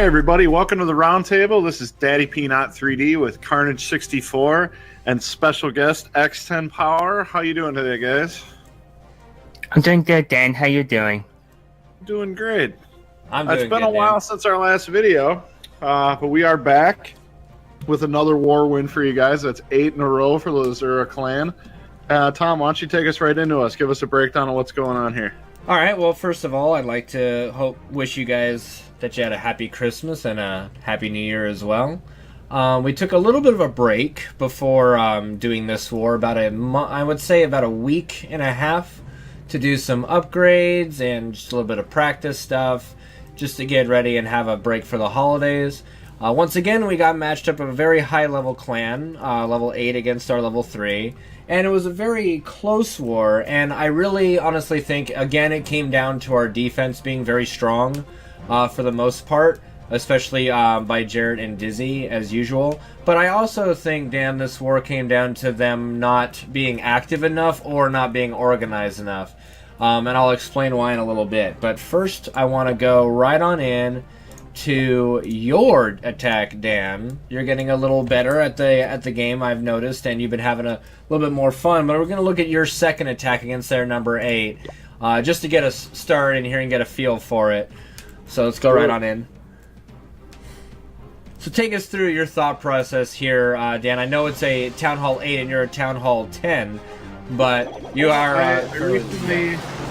Hey everybody, welcome to the roundtable. This is Daddy Peanut 3D with Carnage 64 and special guest X10 Power. How you doing today, guys? I'm doing good, Dan. How you doing? Doing great. It's been a while since our last video, but we are back with another war win for you guys. That's 8 in a row for the Lzuruha clan. Tom, why don't you take us right into us? Give us a breakdown of what's going on here. All right. Well, first of all, I'd like to wish you guys that you had a happy Christmas and a happy New Year as well. We took a little bit of a break before doing this war, I would say about a week and a half, to do some upgrades and just a little bit of practice stuff, just to get ready and have a break for the holidays. Once again, we got matched up with a very high-level clan, level 8 against our level 3, and it was a very close war, and I really honestly think, again, it came down to our defense being very strong for the most part, especially by Jarrett and Dizzy, as usual. But I also think, Dan, this war came down to them not being active enough or not being organized enough. And I'll explain why in a little bit. But first, I want to go right on in to your attack, Dan. You're getting a little better at the game, I've noticed, and you've been having a little bit more fun. But we're going to look at your second attack against their number 8, just to get us started in here and get a feel for it. So let's go right on in. So take us through your thought process here, Dan. I know it's a Town Hall 8 and you're a Town Hall 10, but you are... I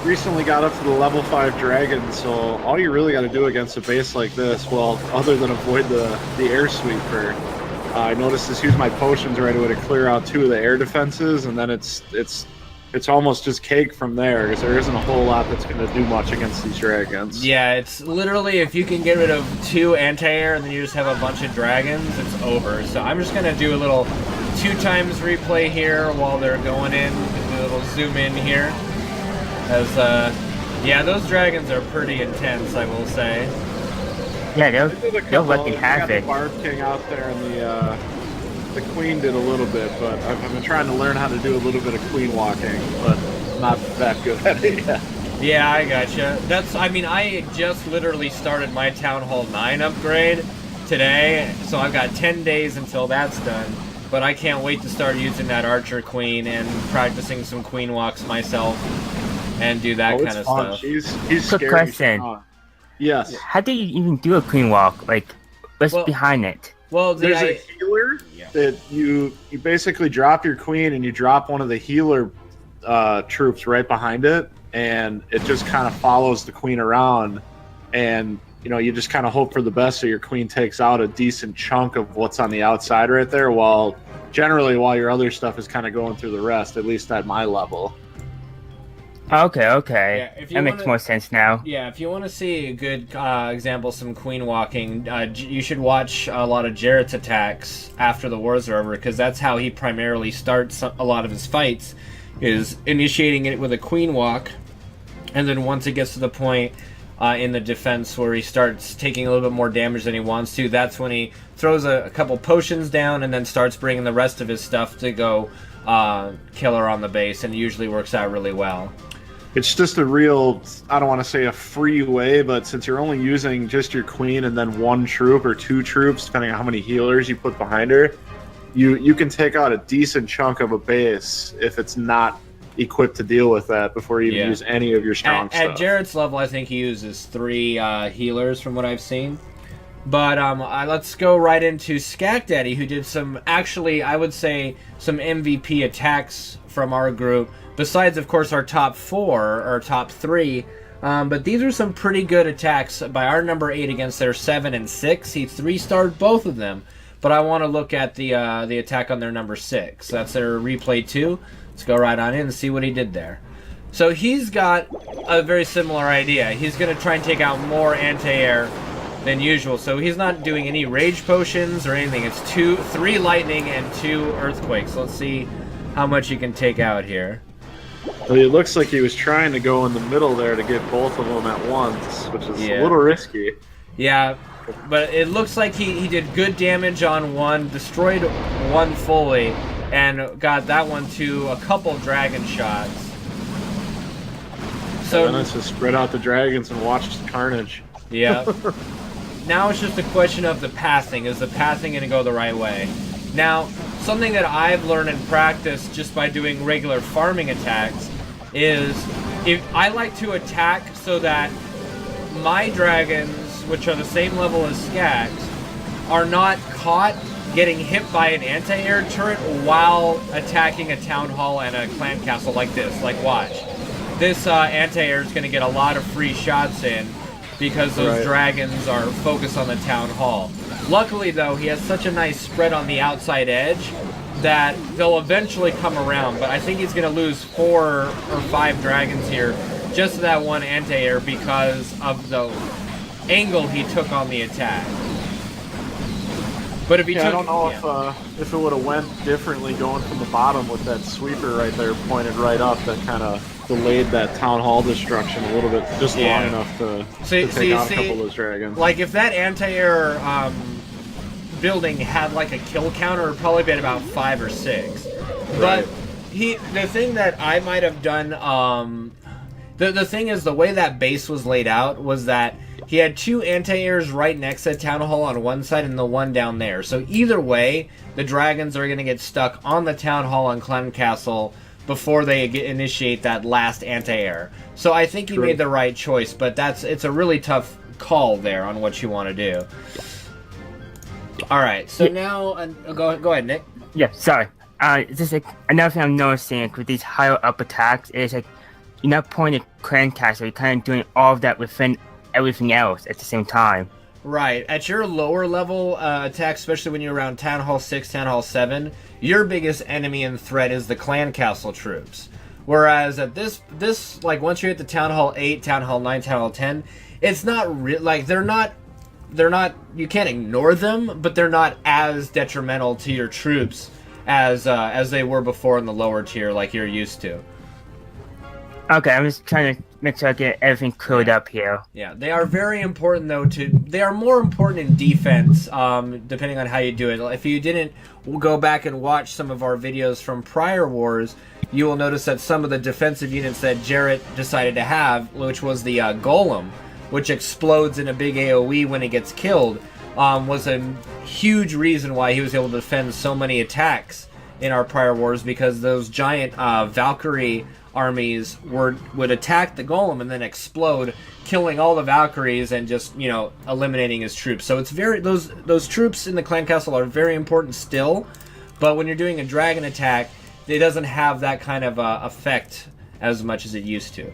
recently got up to the level 5 dragon, so all you really got to do against a base like this, well, other than avoid the air sweeper, I noticed is use my potions right away to clear out 2 of the air defenses, and then it's almost just cake from there, because there isn't a whole lot that's going to do much against these dragons. Yeah, it's literally, if you can get rid of 2 anti-air and then you just have a bunch of dragons, it's over. So I'm just going to do a little 2 times replay here while they're going in. Do a little zoom in here. As, yeah, those dragons are pretty intense, I will say. Yeah, they'll let me have it. The Barb King out there, and the Queen did a little bit, but I've been trying to learn how to do a little bit of Queen walking, but not that good at it yet. Yeah, I gotcha. I just literally started my Town Hall 9 upgrade today, so I've got 10 days until that's done. But I can't wait to start using that Archer Queen and practicing some Queen walks myself and do that kind of fun. stuff. He's Quick question. Yes. How do you even do a Queen walk? Like, what's behind it? Well, there's a healer that you basically drop your Queen and you drop one of the healer troops right behind it, and it just kind of follows the Queen around, and you just kind of hope for the best so your Queen takes out a decent chunk of what's on the outside right there, while your other stuff is kind of going through the rest, at least at my level. Okay. Yeah, that makes more sense now. Yeah, if you want to see a good example of some Queen walking, you should watch a lot of Jarrett's attacks after the wars are over, because that's how he primarily starts a lot of his fights, is initiating it with a Queen walk, and then once it gets to the point in the defense where he starts taking a little bit more damage than he wants to, that's when he throws a couple potions down and then starts bringing the rest of his stuff to go killer on the base, and it usually works out really well. It's just a real, I don't want to say a free way, but since you're only using just your Queen and then 1 troop or 2 troops, depending on how many healers you put behind her, you can take out a decent chunk of a base if it's not equipped to deal with that before you even use any of your strong stuff. At Jarrett's level, I think he uses 3 healers from what I've seen. But let's go right into Skak Daddy, who did some, actually, I would say, some MVP attacks from our group. Besides, of course, our top 4 or top 3, but these are some pretty good attacks by our number 8 against their 7 and 6. He 3-starred both of them, but I want to look at the attack on their number 6. That's their replay 2. Let's go right on in and see what he did there. So he's got a very similar idea. He's going to try and take out more anti-air than usual. So he's not doing any rage potions or anything. It's 3 lightning and 2 earthquakes. Let's see how much he can take out here. Well, it looks like he was trying to go in the middle there to get both of them at once, which is a little risky. Yeah, but it looks like he did good damage on 1, destroyed 1 fully, and got that one to a couple dragon shots. So then it's just spread out the dragons and watch the carnage. Yeah. now it's just a question of the pathing. Is the pathing going to go the right way? Now, something that I've learned in practice just by doing regular farming attacks is if I like to attack so that my dragons, which are the same level as Skag's, are not caught getting hit by an anti-air turret while attacking a town hall and a clan castle like this. Like, watch. This anti-air is going to get a lot of free shots in because those dragons are focused on the town hall. Luckily, though, he has such a nice spread on the outside edge that they'll eventually come around, but I think he's going to lose 4 or 5 dragons here just to that one anti-air because of the angle he took on the attack. But if he took, I don't know if it would have went differently going from the bottom with that sweeper right there pointed right up that kind of delayed that town hall destruction a little bit, just long enough to take out a couple of those dragons. Like if that anti-air building had like a kill counter, it would probably been about 5 or 6. But the thing that I might have done, the thing is the way that base was laid out was that he had 2 anti-airs right next to Town Hall on one side and the one down there. So either way, the dragons are going to get stuck on the Town Hall and Clan Castle before they initiate that last anti-air. So I think he made the right choice, but it's a really tough call there on what you want to do. All right, so now go ahead, Nick. Yeah, sorry. Just like another thing I'm noticing with these higher up attacks is like you're not pointing at Clan Castle, you're kind of doing all of that within everything else at the same time. Right. At your lower level attack, especially when you're around Town Hall 6, Town Hall 7, your biggest enemy and threat is the Clan Castle troops. Whereas at this like once you hit the Town Hall 8, Town Hall 9, Town Hall 10, it's not like they're not you can't ignore them, but they're not as detrimental to your troops as they were before in the lower tier like you're used to. Okay, I'm just trying to make sure I get everything cleared up here. Yeah, they are very important though. They are more important in defense, depending on how you do it. If you didn't go back and watch some of our videos from prior wars, you will notice that some of the defensive units that Jarrett decided to have, which was the Golem, which explodes in a big AoE when it gets killed, was a huge reason why he was able to defend so many attacks in our prior wars, because those giant Valkyrie armies would attack the Golem and then explode, killing all the Valkyries and just, eliminating his troops. So it's those troops in the Clan Castle are very important still, but when you're doing a dragon attack, it doesn't have that kind of effect as much as it used to.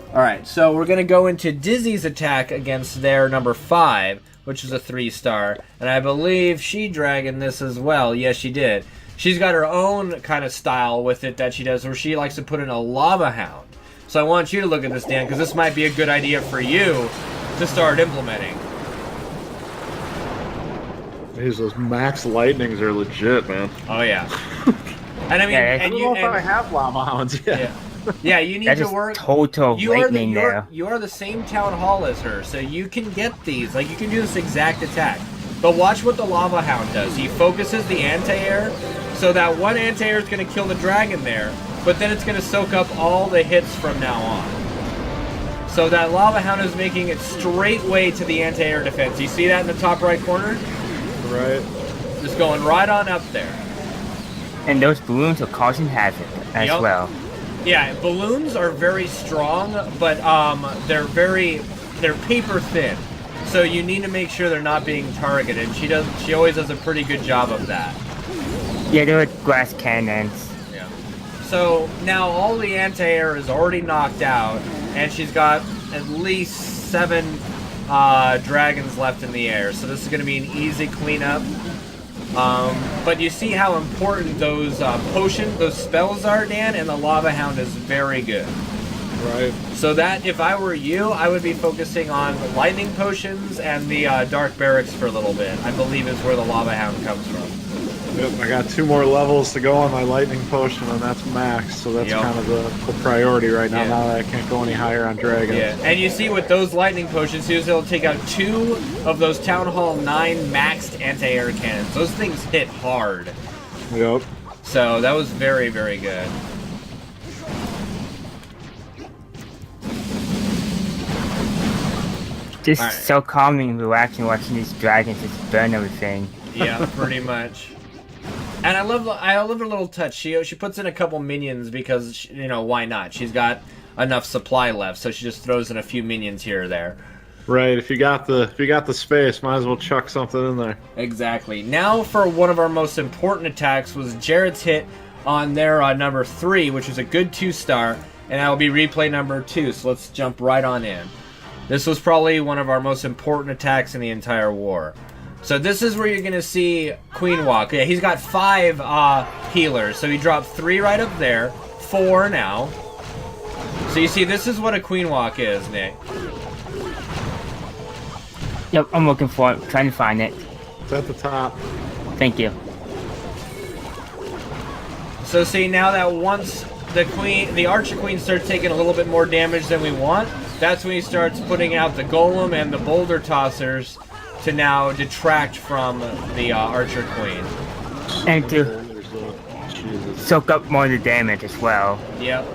Alright, so we're going to go into Dizzy's attack against their number 5, which is a 3-star, and I believe she dragoned this as well. Yes, she did. She's got her own kind of style with it that she does, where she likes to put in a lava hound. So I want you to look at this, Dan, because this might be a good idea for you to start implementing. Those max lightnings are legit, man. Oh yeah. And I mean, Yeah, I don't know if I have llama hounds yet. Yeah, you need to work. Total lightning there. You are the same town hall as her, so you can get these. Like, you can do this exact attack. But watch what the lava hound does. He focuses the anti-air, so that one anti-air is going to kill the dragon there, but then it's going to soak up all the hits from now on. So that lava hound is making it straight way to the anti-air defense. You see that in the top right corner? Right. Just going right on up there. And those balloons are causing havoc as well. Yeah, balloons are very strong, but they're paper thin. So you need to make sure they're not being targeted. She always does a pretty good job of that. Yeah, they're like glass cannons. Yeah. So now all the anti-air is already knocked out, and she's got at least 7 dragons left in the air. So this is going to be an easy cleanup. But you see how important those those spells are, Dan, and the lava hound is very good. Right. So that, if I were you, I would be focusing on lightning potions and the dark barracks for a little bit. I believe is where the lava hound comes from. Yep, I got 2 more levels to go on my lightning potion, and that's max, so that's kind of the priority right now, now that I can't go any higher on dragons. Yeah, and you see with those lightning potions, he was able to take out 2 of those Town Hall 9 maxed anti-air cannons. Those things hit hard. Yep. So that was very, very good. Just Alright. so calming and relaxing watching these dragons just burn everything. Yeah, pretty much. And I love her little touch. She puts in a couple minions because why not? She's got enough supply left, so she just throws in a few minions here or there. Right. If you got the space, might as well chuck something in there. Exactly. Now for one of our most important attacks was Jared's hit on their number 3, which was a good 2-star, and that will be replay number 2. So let's jump right on in. This was probably one of our most important attacks in the entire war. So this is where you're going to see Queen walk. Yeah, he's got 5 healers. So he dropped 3 right up there. 4 now. So you see, this is what a Queen walk is, Nick. Yep, I'm looking for it, trying to find it. It's at the top. Thank you. So see, now that once the Archer Queen starts taking a little bit more damage than we want, that's when he starts putting out the Golem and the Boulder Tossers to now detract from the Archer Queen. And to soak up more of the damage as well. Yep.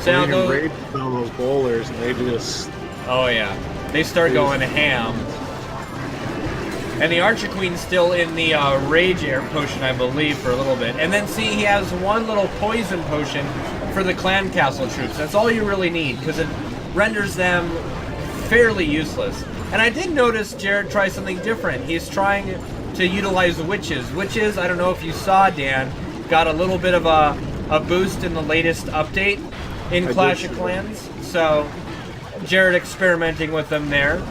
So now you can raid down those bowlers and they just... Oh yeah. They start going ham. And the Archer Queen's still in the Rage Air potion, I believe, for a little bit. And then see, he has one little poison potion for the Clan Castle troops. That's all you really need, because it renders them fairly useless. And I did notice Jared try something different. He's trying to utilize witches. Witches, I don't know if you saw, Dan, got a little bit of a boost in the latest update in Clash of Clans. So Jared experimenting with them there.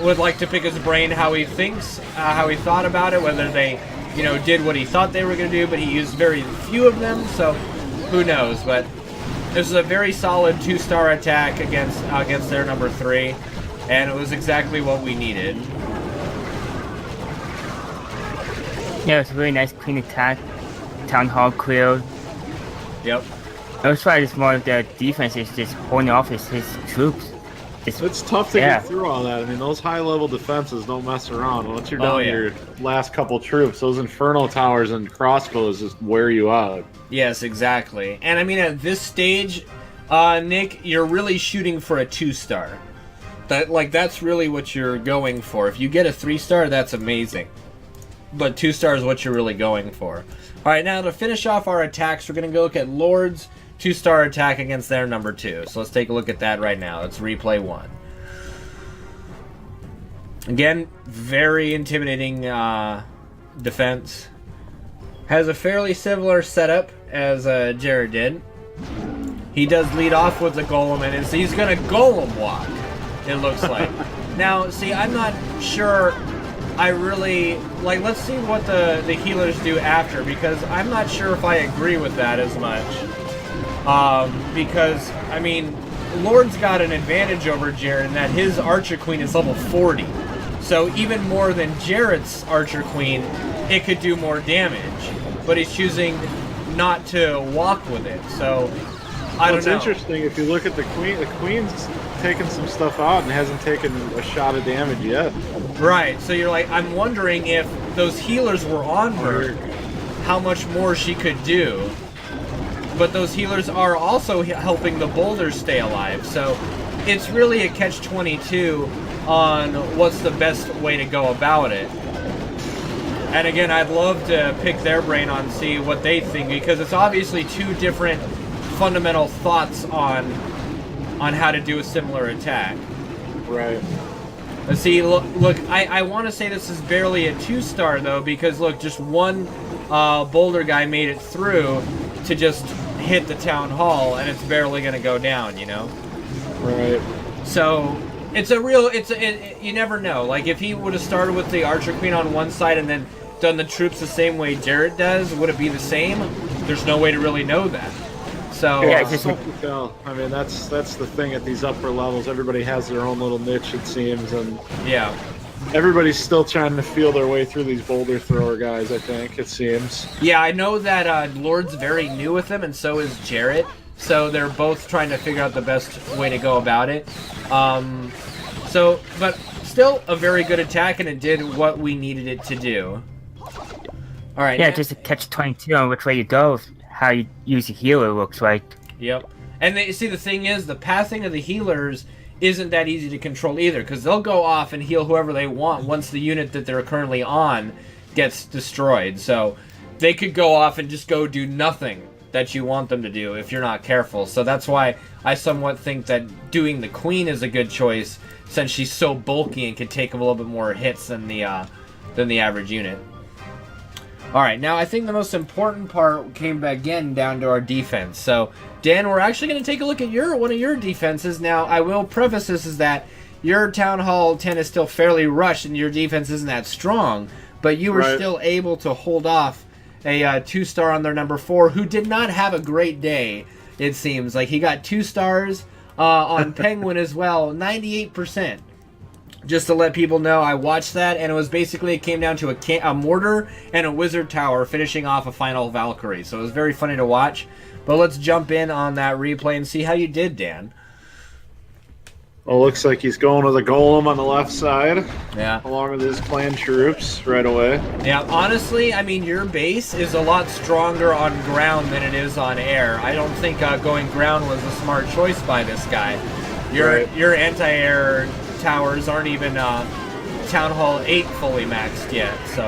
Would like to pick his brain how he thinks, how he thought about it, whether they, did what he thought they were going to do, but he used very few of them, so who knows. But this is a very solid 2-star attack against their number 3, and it was exactly what we needed. Yeah, it's a really nice clean attack. Town Hall cleared. Yep. That's why it's more of the defense is just holding off his troops. It's tough to get through all that. I mean, those high-level defenses don't mess around. Once you're down to your last couple troops, those Inferno Towers and crossbows just wear you out. Yes, exactly. And I mean, at this stage, Nick, you're really shooting for a 2-star. That's really what you're going for. If you get a 3-star, that's amazing. But 2-star is what you're really going for. All right, now to finish off our attacks, we're going to go look at Lord's 2-star attack against their number 2. So let's take a look at that right now. Let's replay 1. Again, very intimidating defense. Has a fairly similar setup as Jared did. He does lead off with the Golem, and he's going to Golem walk, it looks like. Now, see, I'm not sure I really... let's see what the healers do after, because I'm not sure if I agree with that as much. Because, I mean, Lord's got an advantage over Jared in that his Archer Queen is level 40. So even more than Jared's Archer Queen, it could do more damage. But he's choosing not to walk with it, so I don't know. It's interesting, if you look at the Queen's taken some stuff out and hasn't taken a shot of damage yet. Right, so you're like, I'm wondering if those healers were on her, how much more she could do. But those healers are also helping the boulders stay alive, so it's really a catch-22 on what's the best way to go about it. And again, I'd love to pick their brain on see what they think, because it's obviously 2 different fundamental thoughts on how to do a similar attack. Right. Let's see, look, I want to say this is barely a 2-star, though, because, look, just one boulder guy made it through to just hit the town hall, and it's barely going to go down, Right. So it's a real, you never know. Like, if he would have started with the Archer Queen on one side and then done the troops the same way Jared does, would it be the same? There's no way to really know that. So yeah, it's tough to tell. I mean, that's the thing at these upper levels. Everybody has their own little niche, it seems, and yeah, everybody's still trying to feel their way through these boulder thrower guys, I think, it seems. Yeah, I know that Lord's very new with them, and so is Jarrett. So they're both trying to figure out the best way to go about it. But still a very good attack, and it did what we needed it to do. All right. Yeah, just a catch-22 on which way you go, how you use a healer looks like. Yep. And see, the thing is, the pathing of the healers isn't that easy to control either, because they'll go off and heal whoever they want once the unit that they're currently on gets destroyed. So they could go off and just go do nothing that you want them to do if you're not careful. So that's why I somewhat think that doing the queen is a good choice, since she's so bulky and can take a little bit more hits than the average unit. Alright, now I think the most important part came back again down to our defense. So, Dan, we're actually going to take a look at one of your defenses. Now, I will preface this is that your Town Hall 10 is still fairly rushed and your defense isn't that strong, but you were still able to hold off a 2-star on their number 4, who did not have a great day, it seems. Like, he got 2 stars on Penguin as well, 98%. Just to let people know, I watched that, and it was basically, it came down to a mortar and a wizard tower finishing off a final Valkyrie. So it was very funny to watch. But let's jump in on that replay and see how you did, Dan. Well, looks like he's going with a golem on the left side. Yeah. Along with his clan troops right away. Yeah, honestly, I mean, your base is a lot stronger on ground than it is on air. I don't think going ground was a smart choice by this guy. Your anti-air towers aren't even Town Hall 8 fully maxed yet, so...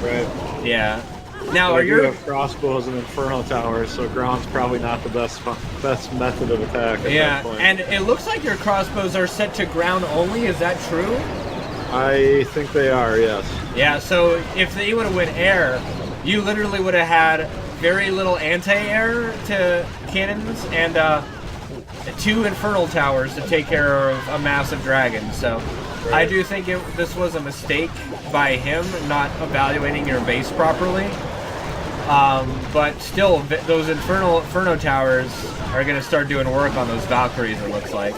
Right. Yeah. Now, you have crossbows and inferno towers, so ground's probably not the best method of attack at that point. And it looks like your crossbows are set to ground only, is that true? I think they are, yes. Yeah, so if they would have went air, you literally would have had very little anti-air to cannons and 2 infernal towers to take care of a massive dragon. So right. I do think this was a mistake by him not evaluating your base properly. But still, those inferno towers are going to start doing work on those Valkyries, it looks like.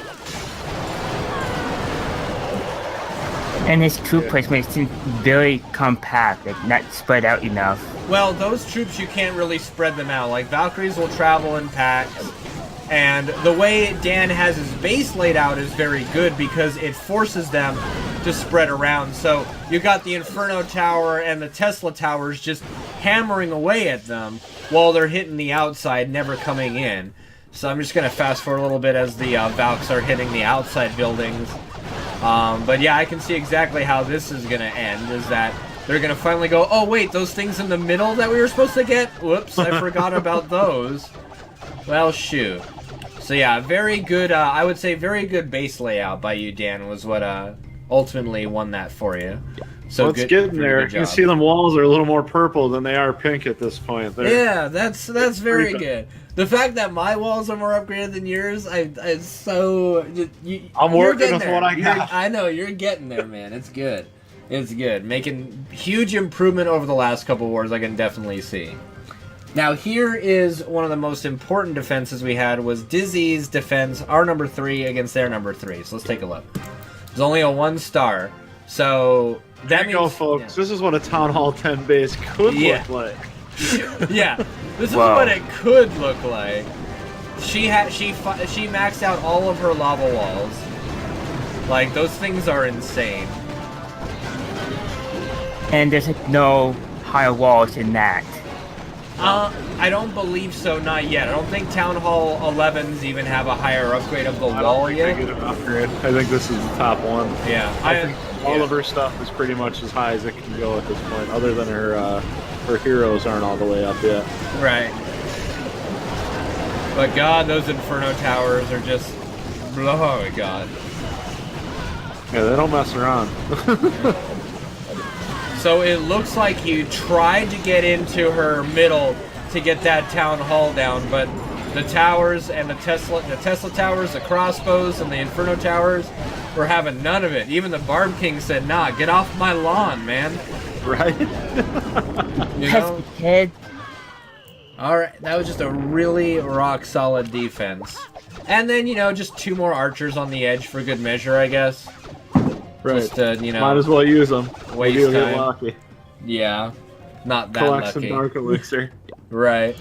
And his troop placement seems very compact, like not spread out enough. Well, those troops, you can't really spread them out. Like, Valkyries will travel in packs. And the way Dan has his base laid out is very good because it forces them to spread around. So you got the Inferno Tower and the Tesla Towers just hammering away at them while they're hitting the outside, never coming in. So I'm just going to fast forward a little bit as the Valks are hitting the outside buildings. But yeah, I can see exactly how this is going to end, is that they're going to finally go, oh wait, those things in the middle that we were supposed to get? Whoops, I forgot about those. Well, shoot. So yeah, very good, I would say very good base layout by you, Dan, was what ultimately won that for you. So let's get in there. You can see them walls are a little more purple than they are pink at this point. Yeah, that's very good. The fact that my walls are more upgraded than yours, I'm working with what I got. I know, you're getting there, man. It's good. It's good. Making huge improvement over the last couple wars, I can definitely see. Now, here is one of the most important defenses we had, was Dizzy's defense, our number 3 against their number 3. So let's take a look. There's only a 1-star. So that means... folks. Yeah. This is what a Town Hall 10 base could look like. Yeah, this is what it could look like. She maxed out all of her lava walls. Like, those things are insane. And there's like no higher walls in that. I don't believe so, not yet. I don't think Town Hall 11s even have a higher upgrade of the wall yet. I don't think they get an upgrade. I think this is the top one. Yeah. I think all of her stuff is pretty much as high as it can go at this point, other than her heroes aren't all the way up yet. Right. But God, those Inferno Towers are just... Oh my God. Yeah, they don't mess around. So it looks like you tried to get into her middle to get that Town Hall down, but the towers and the Tesla Towers, the crossbows, and the Inferno Towers were having none of it. Even the Barb King said, nah, get off my lawn, man. Right? You know? Alright, that was just a really rock-solid defense. And then, you know, just 2 more archers on the edge for good measure, I guess. Right. Just to, you know, might as well use them. Waste time. Get lucky. Yeah. Not that Collect lucky. some dark elixir. Right.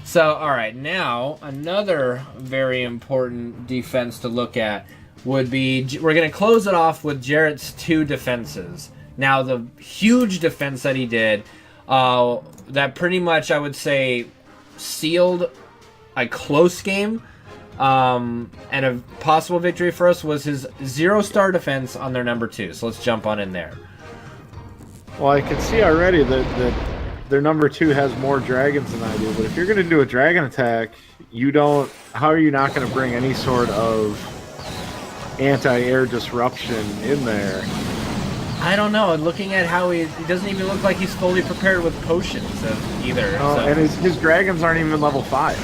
So, alright, now, another very important defense to look at would be, we're going to close it off with Jarrett's 2 defenses. Now, the huge defense that he did, that pretty much, I would say, sealed a close game, And a possible victory for us was his 0-star defense on their number 2. So let's jump on in there. Well, I can see already that their number 2 has more dragons than I do. But if you're going to do a dragon attack, you don't. How are you not going to bring any sort of anti-air disruption in there? I don't know. Looking at how he doesn't even look like he's fully prepared with potions either. No, so. and his dragons aren't even level 5,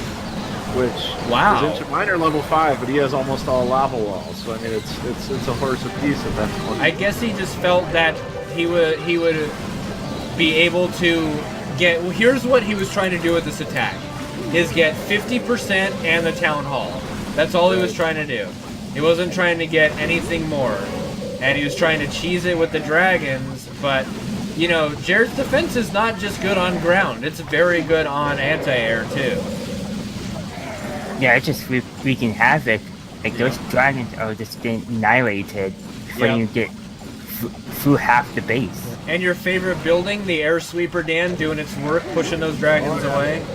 which wow. His mine are level 5, but he has almost all lava walls. So I mean, it's a horse apiece at that point. I guess he just felt that he would be able to get. Well, here's what he was trying to do with this attack: is get 50% and the town hall. That's all he was trying to do. He wasn't trying to get anything more. And he was trying to cheese it with the dragons, but, you know, Jared's defense is not just good on ground. It's very good on anti-air, too. Yeah, it's just wreaking havoc. Like, those dragons are just getting annihilated before you get through half the base. And your favorite building, the air sweeper, Dan, doing its work, pushing those dragons away?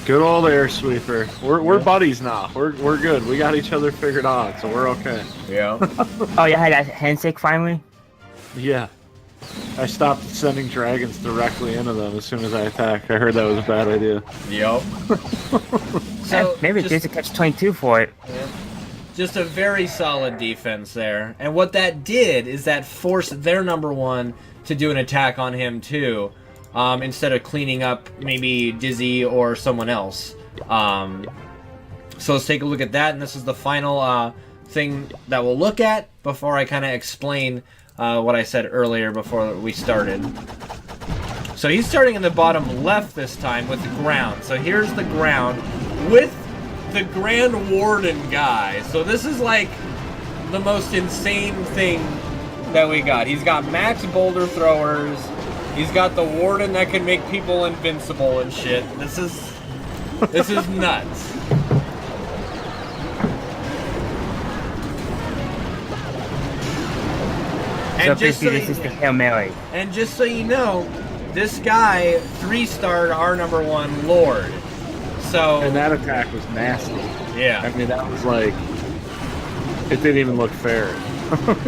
Good old air sweeper. We're buddies now. We're good. We got each other figured out, so we're okay. Yeah. Oh, you had that handshake finally? Yeah. I stopped sending dragons directly into them as soon as I attacked. I heard that was a bad idea. Yep. So maybe there's a catch-22 for it. Yeah. Just a very solid defense there. And what that did is that forced their number 1 to do an attack on him too. Instead of cleaning up maybe Dizzy or someone else. So let's take a look at that, and this is the final thing that we'll look at before I kind of explain what I said earlier before we started. So he's starting in the bottom left this time with the ground. So here's the ground with the Grand Warden guy. So this is like the most insane thing that we got. He's got max boulder throwers. He's got the Warden that can make people invincible and shit. This is nuts. So basically, this is the Hail Mary. And just so you know, this guy 3-starred our number 1 Lord. So. And that attack was nasty. Yeah. I mean, that was like, it didn't even look fair.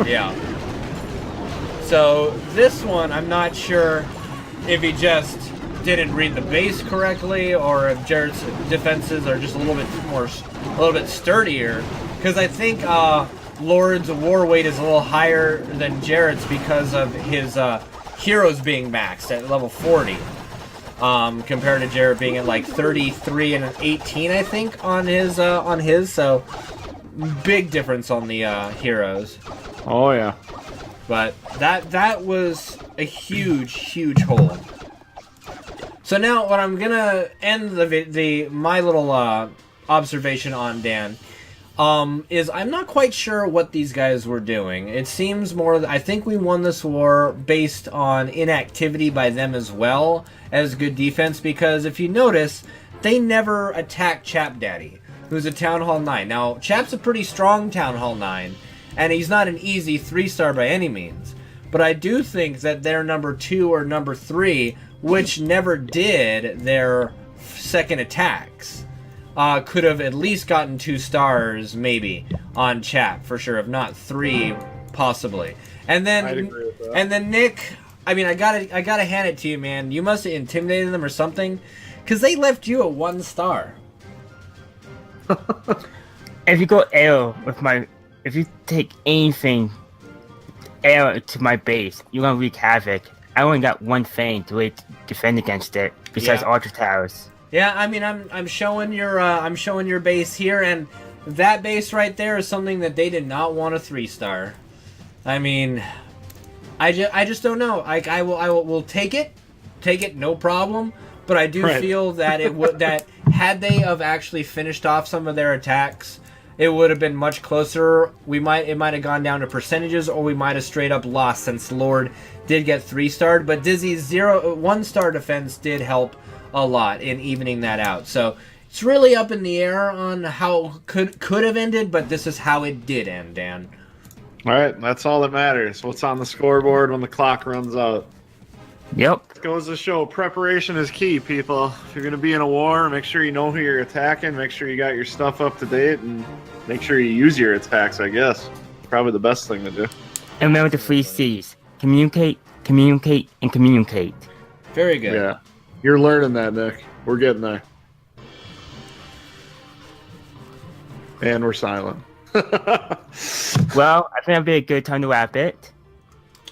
Yeah. So this one, I'm not sure if he just didn't read the base correctly, or if Jared's defenses are just a little bit sturdier. Because I think Lord's war weight is a little higher than Jared's because of his heroes being maxed at level 40, compared to Jared being at like 33 and an 18, I think, on his. So big difference on the heroes. Oh yeah. But that was a huge hole. So now what I'm gonna end my little observation on, Dan, is I'm not quite sure what these guys were doing. It seems more. I think we won this war based on inactivity by them as well as good defense, because if you notice, they never attacked Chap Daddy, who's a Town Hall 9. Now Chap's a pretty strong Town Hall 9. And he's not an easy 3-star by any means. But I do think that their number 2 or number 3, which never did their second attacks, could have at least gotten 2 stars, maybe, on Chap, for sure. If not 3, possibly. And then, I'd agree with that. And then Nick, I mean, I gotta hand it to you, man. You must have intimidated them or something, because they left you at 1 star. If you go arrow with my... If you take anything arrow to my base, you're gonna wreak havoc. I only got 1 thing to really defend against it, besides Ultra Towers. Yeah, I mean, I'm showing your base here, and that base right there is something that they did not want a 3-star. I mean, I just don't know. I will take it, no problem. But I do feel that that had they have actually finished off some of their attacks, it would have been much closer. It might have gone down to percentages, or we might have straight up lost, since Lord did get 3-starred. But Dizzy's 1-star defense did help a lot in evening that out. So it's really up in the air on how could have ended, but this is how it did end, Dan. All right, that's all that matters. What's on the scoreboard when the clock runs out? Yep. Goes to show preparation is key, people. If you're going to be in a war, make sure you know who you're attacking, make sure you got your stuff up to date, and make sure you use your attacks, I guess. Probably the best thing to do. And remember the 3 C's. Communicate, communicate, and communicate. Very good. Yeah. You're learning that, Nick. We're getting there. And we're silent. Well, I think that'd be a good time to wrap it.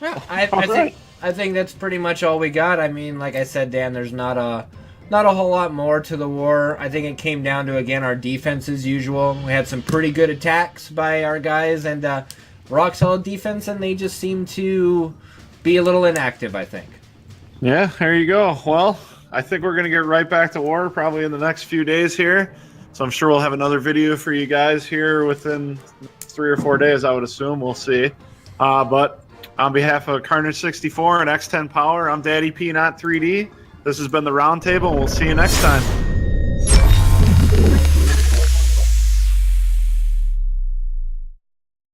Yeah, Alright. I think that's pretty much all we got. I mean, like I said, Dan, there's not a whole lot more to the war. I think it came down to, again, our defense as usual. We had some pretty good attacks by our guys and rock solid defense, and they just seem to be a little inactive, I think. Yeah, there you go. Well, I think we're going to get right back to war probably in the next few days here. So I'm sure we'll have another video for you guys here within 3 or 4 days, I would assume. We'll see. But on behalf of Carnage64 and X10 Power, I'm Daddy P, not 3D. This has been the Roundtable, and we'll see you next time.